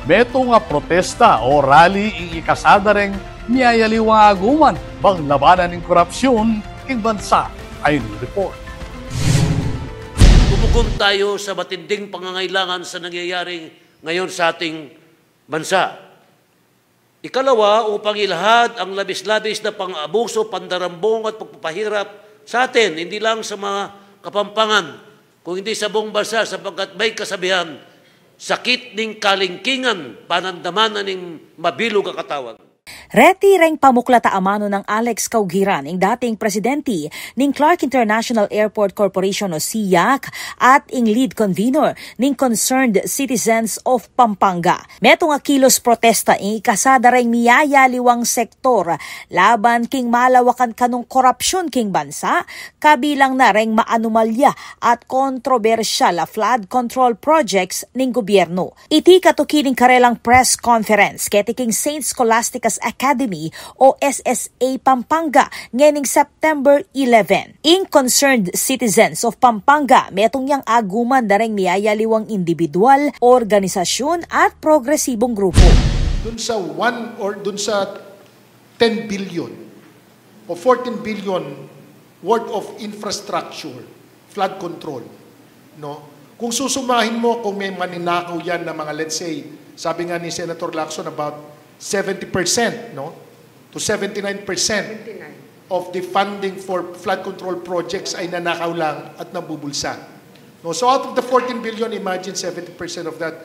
Meto nga protesta o rally ikasada ring miyayaliwang aguman bang labanan ng korupsyon king bansa ay report. Tumugon tayo sa matinding pangangailangan sa nangyayari ngayon sa ating bansa. Ikalawa, upang ilahad ang labis-labis na pang-abuso, pandarambong at pagpapahirap sa atin, hindi lang sa mga Kapampangan, kung hindi sa buong bansa, sapagkat may kasabihan, sakit ning kalingkingan, panandaman ning mabilog ang katawan. Reti reng pamuklata amano ng Alex Caugiran, ing dating presidente ning Clark International Airport Corporation o SIAC at ing lead convener ning Concerned Citizens of Pampanga. Meto nga kilos protesta ing ikasada reng miyayaliwang sektor laban king malawakan kanong korupsyon king bansa, kabilang na reng maanumalya at kontrobersyal a flood control projects ning gobyerno. Iti katukining karelang press conference ketiking St. Scholastica's Academy o SSA Pampanga ngayon September 11. Ing Concerned Citizens of Pampanga, metong yang aguman dareng miyayaliwang individual, organisasyon at progresibong grupo. Dun sa 10 billion o 14 billion worth of infrastructure, flood control, no? Kung susumahin mo, kung may maninakaw yan na mga, let's say, sabi nga ni Senator Lacson, about 70%, no? To 79% of the funding for flood control projects ay nanakaw lang at nabubulsa. No? So out of the 14 billion, imagine 70% of that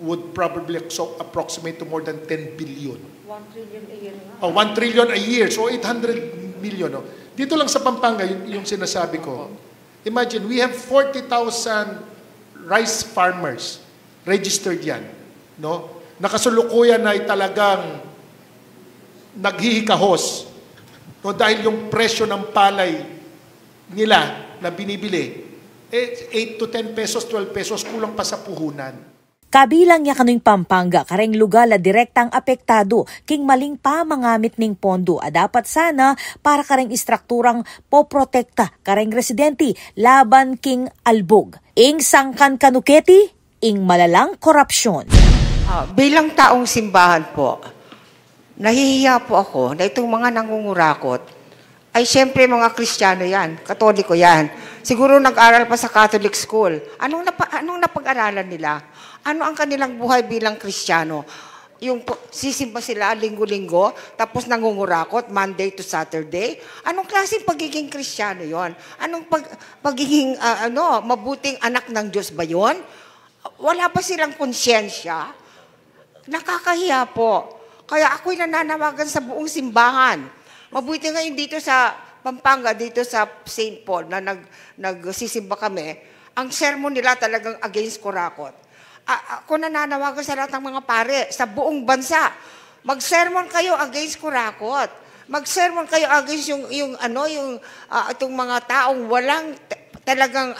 would probably approximate to more than 10 billion. 1 trillion a year. 1 trillion a year. So 800 million. No? Dito lang sa Pampanga, yung sinasabi ko. Imagine, we have 40,000 rice farmers. Registered yan. No? Nakasulukuyan na ay talagang naghihikahos. No, dahil yung presyo ng palay nila na binibili, 8 to 10 pesos, 12 pesos, kulang pa sa puhunan. Kabilang niya kano'y Pampanga, kareng lugar na direktang apektado, king maling pa mangamit ning pondo, a dapat sana para kareng istrukturang poprotekta, kareng residente, laban king albog. Ing sangkan kanuketi, ing malalang korupsyon. Bilang taong simbahan po, nahihiya po ako na itong mga nangungurakot ay siyempre mga Kristiyano yan, Katoliko yan. Siguro nag-aral pa sa Catholic school. Anong napag-aralan nila? Ano ang kanilang buhay bilang Kristiyano? Yung sisimba sila linggo-linggo, tapos nangungurakot Monday to Saturday. Anong klaseng pagiging Kristiyano yon? Anong pagiging mabuting anak ng Diyos ba yon? Wala pa silang konsyensya? Nakakahiya po. Kaya ako'y nananawagan sa buong simbahan. Mabuti ngayon dito sa Pampanga, dito sa St. Paul, na nagsisimba kami, ang sermon nila talagang against kurakot. Ako nananawagan sa lahat ng mga pare, sa buong bansa, mag-sermon kayo against kurakot. Mag-sermon kayo against itong mga taong walang talagang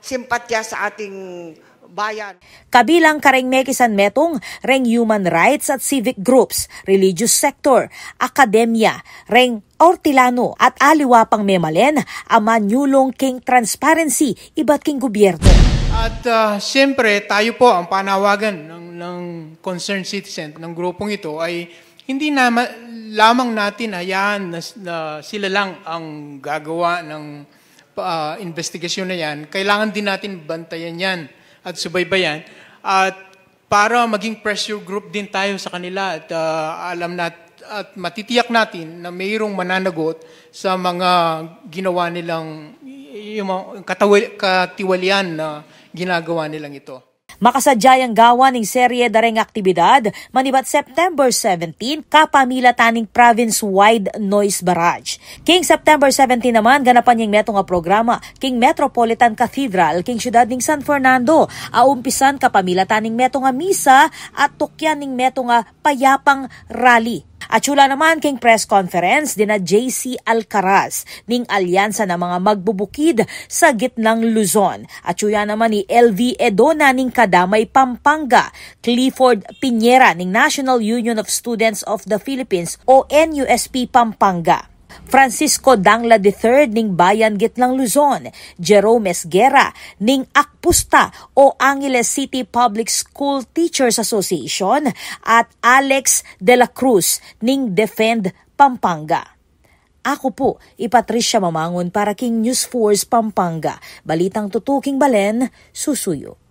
simpatya sa ating bayan. Kabilang kareng mekisan metong reng human rights at civic groups, religious sector, akademya, reng ortilano at aliwa pang memalen, ama nyulong king transparency, iba't king gobyerno. At siyempre, tayo po ang panawagan ng concerned citizen ng grupong ito ay hindi na lamang natin hayaan na sila lang ang gagawa ng investigasyon na yan. Kailangan din natin bantayan yan at subaybayan at para maging pressure group din tayo sa kanila at at matitiyak natin na mayroong mananagot sa mga ginawa nilang yung katiwalian na ginagawa nilang ito. Makasadyayang gawa ng serye dareng aktibidad manibat September 17 kapamilataning province-wide noise barrage. King September 17 naman ganapan yung metong programa King Metropolitan Cathedral King Syudad ning San Fernando. Aumpisan kapamilataning metong misa at tukyan ning metong payapang rally. At sula naman king press conference dina JC Alcaraz ning alyansa na mga magbubukid sa gitnang Luzon. At suya naman ni LV Edona ning Kadamay Pampanga, Clifford Piñera ning National Union of Students of the Philippines o NUSP Pampanga. Francisco Dangla III ning Bayan Gitlang Luzon, Jerome Esguera ning Akpusta o Angeles City Public School Teachers Association at Alex de la Cruz ning Defend Pampanga. Ako po, Patricia Mamangon para King News Force Pampanga. Balitang tutuking Balen, susuyo.